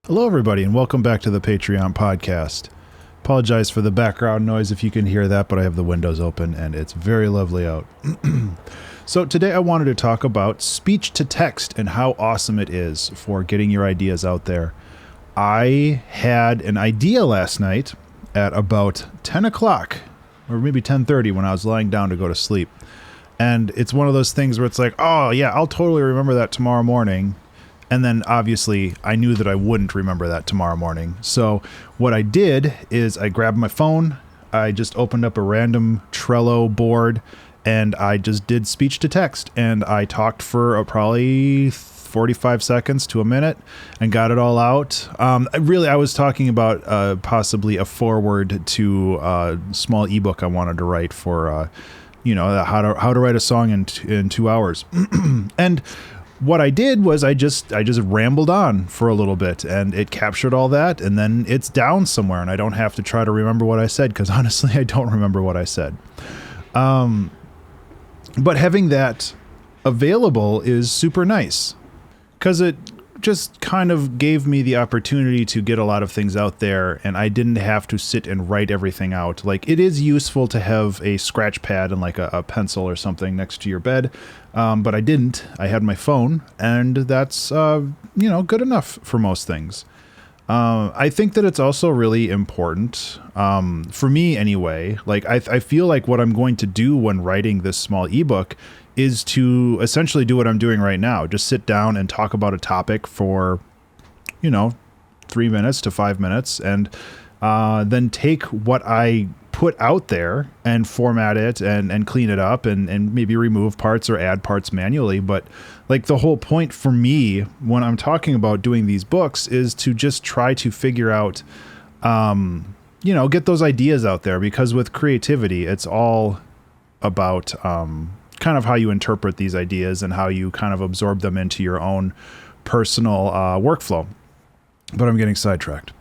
Hello, everybody, and welcome back to the Patreon podcast. Apologize for the background noise if you can hear that, but I have the windows open and it's very lovely out. So today I wanted to talk about speech to text and how awesome it is for getting your ideas out there. I had an idea last night at about 10 o'clock, or maybe 10:30 when I was lying down to go to sleep. And it's one of those things where it's like, oh yeah, I'll totally remember that tomorrow morning. And then obviously I knew that I wouldn't remember that tomorrow morning. So what I did is I grabbed my phone, I just opened up a random Trello board, and I just did speech to text. And I talked for probably 45 seconds to a minute and got it all out. I was talking about possibly a forward to a small ebook I wanted to write for, how to write a song in 2 hours. And what I did was I just rambled on for a little bit, and it captured all that, and then it's down somewhere, and I don't have to try to remember what I said, because honestly, I don't remember what I said. But having that available is super nice, because it just kind of gave me the opportunity to get a lot of things out there, and I didn't have to sit and write everything out. Like, it is useful to have a scratch pad and like a pencil or something next to your bed, but I didn't. I had my phone, and that's good enough for most things. I think that it's also really important, for me anyway. Like, I feel like what I'm going to do when writing this small ebook is to essentially do what I'm doing right now. Just sit down and talk about a topic for, 3 minutes to 5 minutes, and then take what I put out there and format it and clean it up and maybe remove parts or add parts manually. But like, the whole point for me when I'm talking about doing these books is to just try to figure out, get those ideas out there, because with creativity, it's all about, kind of how you interpret these ideas and how you kind of absorb them into your own personal workflow. But I'm getting sidetracked.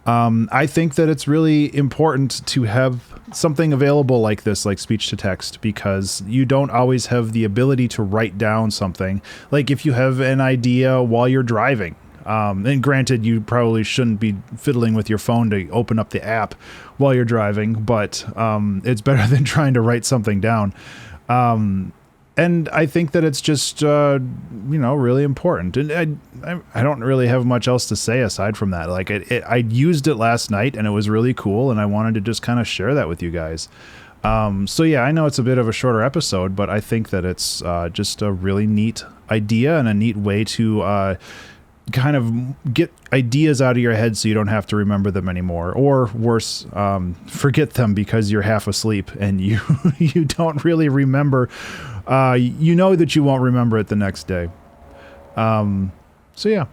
I think that it's really important to have something available like this, like speech to text, because you don't always have the ability to write down something. Like, if you have an idea while you're driving, and granted, you probably shouldn't be fiddling with your phone to open up the app while you're driving, but it's better than trying to write something down. And I think that it's just, really important. And I don't really have much else to say aside from that. Like, I used it last night, and it was really cool, and I wanted to just kind of share that with you guys. So yeah, I know it's a bit of a shorter episode, but I think that it's just a really neat idea and a neat way to kind of get ideas out of your head so you don't have to remember them anymore, or worse, forget them because you're half asleep and you don't really remember. You know that you won't remember it the next day. So yeah,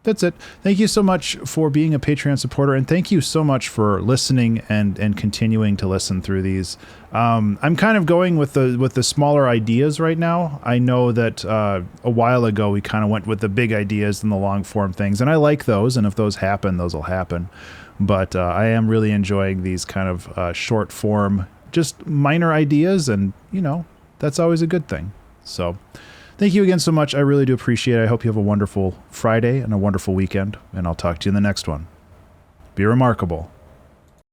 that's it. Thank you so much for being a Patreon supporter, and thank you so much for listening and continuing to listen through these. I'm kind of going with the smaller ideas right now. I know that a while ago we kind of went with the big ideas and the long form things, and I like those, and if those happen, those will happen. But I am really enjoying these kind of short form, just minor ideas, and that's always a good thing. So thank you again so much. I really do appreciate it. I hope you have a wonderful Friday and a wonderful weekend, and I'll talk to you in the next one. Be remarkable.